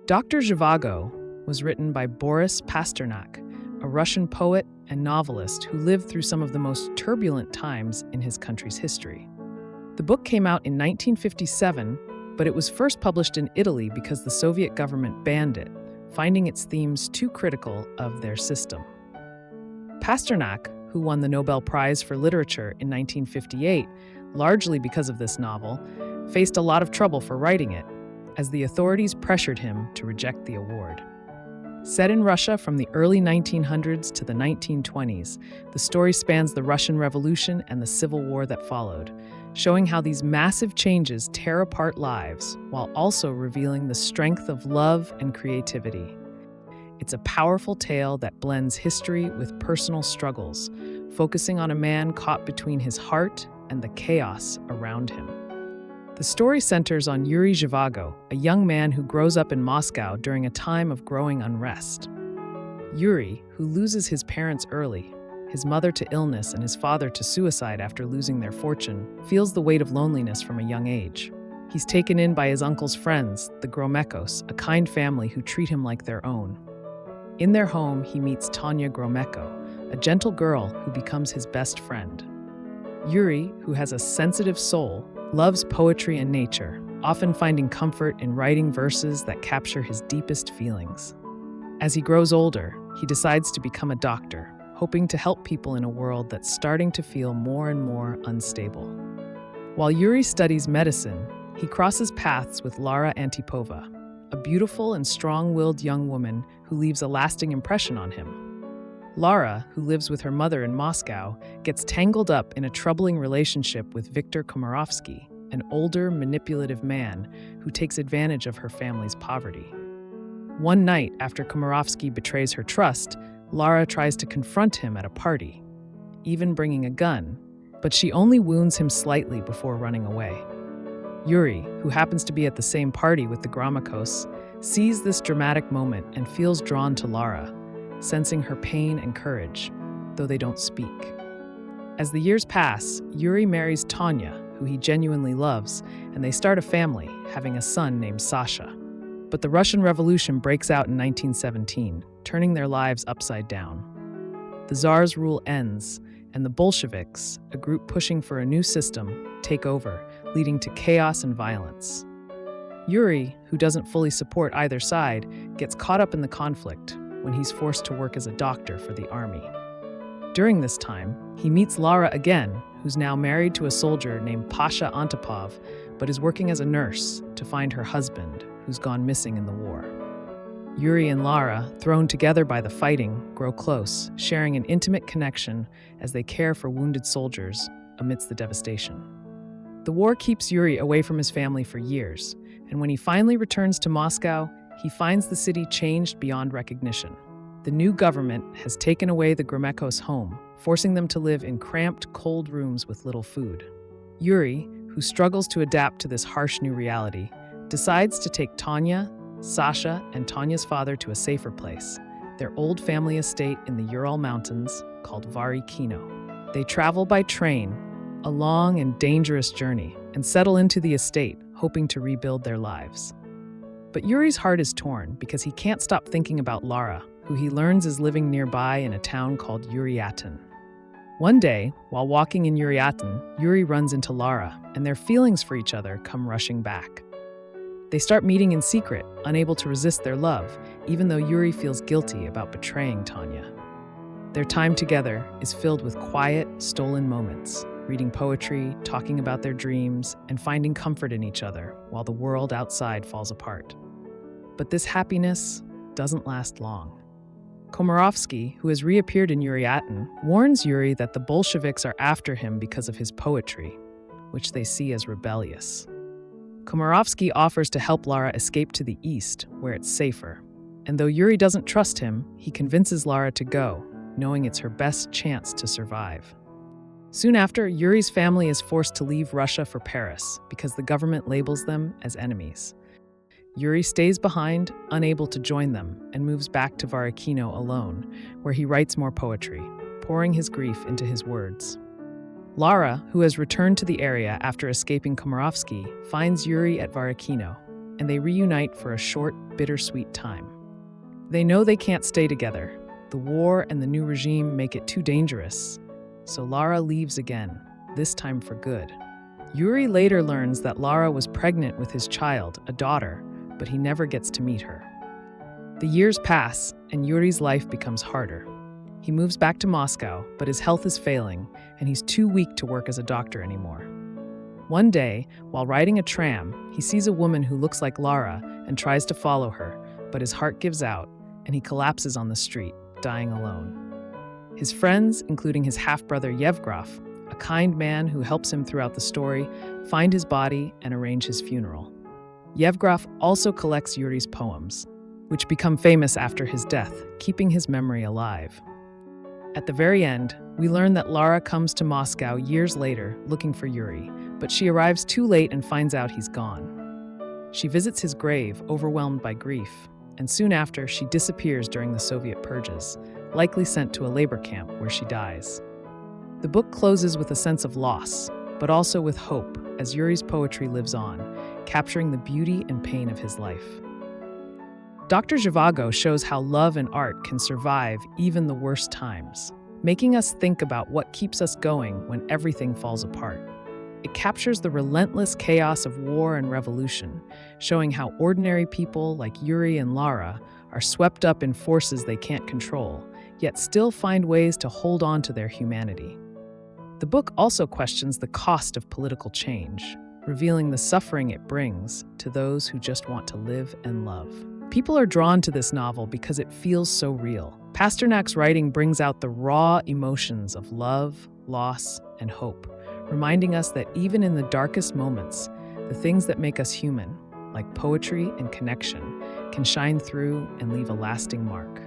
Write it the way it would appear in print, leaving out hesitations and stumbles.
Dr. Zhivago was written by Boris Pasternak, a Russian poet and novelist who lived through some of the most turbulent times in his country's history. The book came out in 1957, but it was first published in Italy because the Soviet government banned it, finding its themes too critical of their system. Pasternak, who won the Nobel Prize for Literature in 1958, largely because of this novel, faced a lot of trouble for writing it, as the authorities pressured him to reject the award. Set in Russia from the early 1900s to the 1920s, the story spans the Russian Revolution and the Civil War that followed, showing how these massive changes tear apart lives while also revealing the strength of love and creativity. It's a powerful tale that blends history with personal struggles, focusing on a man caught between his heart and the chaos around him. The story centers on Yuri Zhivago, a young man who grows up in Moscow during a time of growing unrest. Yuri, who loses his parents early, his mother to illness and his father to suicide after losing their fortune, feels the weight of loneliness from a young age. He's taken in by his uncle's friends, the Gromekos, a kind family who treat him like their own. In their home, he meets Tonya Gromeko, a gentle girl who becomes his best friend. Yuri, who has a sensitive soul, loves poetry and nature, often finding comfort in writing verses that capture his deepest feelings. As he grows older, he decides to become a doctor, hoping to help people in a world that's starting to feel more and more unstable. While Yuri studies medicine, he crosses paths with Lara Antipova, a beautiful and strong-willed young woman who leaves a lasting impression on him. Lara, who lives with her mother in Moscow, gets tangled up in a troubling relationship with Viktor Komarovsky, an older, manipulative man who takes advantage of her family's poverty. One night, after Komarovsky betrays her trust, Lara tries to confront him at a party, even bringing a gun, but she only wounds him slightly before running away. Yuri, who happens to be at the same party with the Gromekos, sees this dramatic moment and feels drawn to Lara, sensing her pain and courage, though they don't speak. As the years pass, Yuri marries Tonya, who he genuinely loves, and they start a family, having a son named Sasha. But the Russian Revolution breaks out in 1917, turning their lives upside down. The Tsar's rule ends, and the Bolsheviks, a group pushing for a new system, take over, leading to chaos and violence. Yuri, who doesn't fully support either side, gets caught up in the conflict when he's forced to work as a doctor for the army. During this time, he meets Lara again, who's now married to a soldier named Pasha Antipov, but is working as a nurse to find her husband, who's gone missing in the war. Yuri and Lara, thrown together by the fighting, grow close, sharing an intimate connection as they care for wounded soldiers amidst the devastation. The war keeps Yuri away from his family for years, and when he finally returns to Moscow, he finds the city changed beyond recognition. The new government has taken away the Gromekos' home, forcing them to live in cramped, cold rooms with little food. Yuri, who struggles to adapt to this harsh new reality, decides to take Tonya, Sasha, and Tonya's father to a safer place, their old family estate in the Ural Mountains called Varykino. They travel by train, a long and dangerous journey, and settle into the estate, hoping to rebuild their lives. But Yuri's heart is torn because he can't stop thinking about Lara, who he learns is living nearby in a town called Yuriatin. One day, while walking in Yuriatin, Yuri runs into Lara, and their feelings for each other come rushing back. They start meeting in secret, unable to resist their love, even though Yuri feels guilty about betraying Tonya. Their time together is filled with quiet, stolen moments, reading poetry, talking about their dreams, and finding comfort in each other while the world outside falls apart. But this happiness doesn't last long. Komarovsky, who has reappeared in Yuriatin, warns Yuri that the Bolsheviks are after him because of his poetry, which they see as rebellious. Komarovsky offers to help Lara escape to the east, where it's safer. And though Yuri doesn't trust him, he convinces Lara to go, knowing it's her best chance to survive. Soon after, Yuri's family is forced to leave Russia for Paris because the government labels them as enemies. Yuri stays behind, unable to join them, and moves back to Varykino alone, where he writes more poetry, pouring his grief into his words. Lara, who has returned to the area after escaping Komarovsky, finds Yuri at Varykino. and they reunite for a short, bittersweet time. They know they can't stay together. The war and the new regime make it too dangerous. So Lara leaves again, this time for good. Yuri later learns that Lara was pregnant with his child, a daughter, but he never gets to meet her. The years pass, and Yuri's life becomes harder. He moves back to Moscow, but his health is failing, and he's too weak to work as a doctor anymore. One day, while riding a tram, he sees a woman who looks like Lara and tries to follow her, but his heart gives out, and he collapses on the street, dying alone. His friends, including his half-brother Yevgraf, a kind man who helps him throughout the story, find his body and arrange his funeral. Yevgraf also collects Yuri's poems, which become famous after his death, keeping his memory alive. At the very end, we learn that Lara comes to Moscow years later looking for Yuri, but she arrives too late and finds out he's gone. She visits his grave, overwhelmed by grief, and soon after, she disappears during the Soviet purges, likely sent to a labor camp where she dies. The book closes with a sense of loss, but also with hope, as Yuri's poetry lives on, capturing the beauty and pain of his life. Dr. Zhivago shows how love and art can survive even the worst times, making us think about what keeps us going when everything falls apart. It captures the relentless chaos of war and revolution, showing how ordinary people like Yuri and Lara are swept up in forces they can't control, yet still find ways to hold on to their humanity. The book also questions the cost of political change, revealing the suffering it brings to those who just want to live and love. People are drawn to this novel because it feels so real. Pasternak's writing brings out the raw emotions of love, loss, and hope, reminding us that even in the darkest moments, the things that make us human, like poetry and connection, can shine through and leave a lasting mark.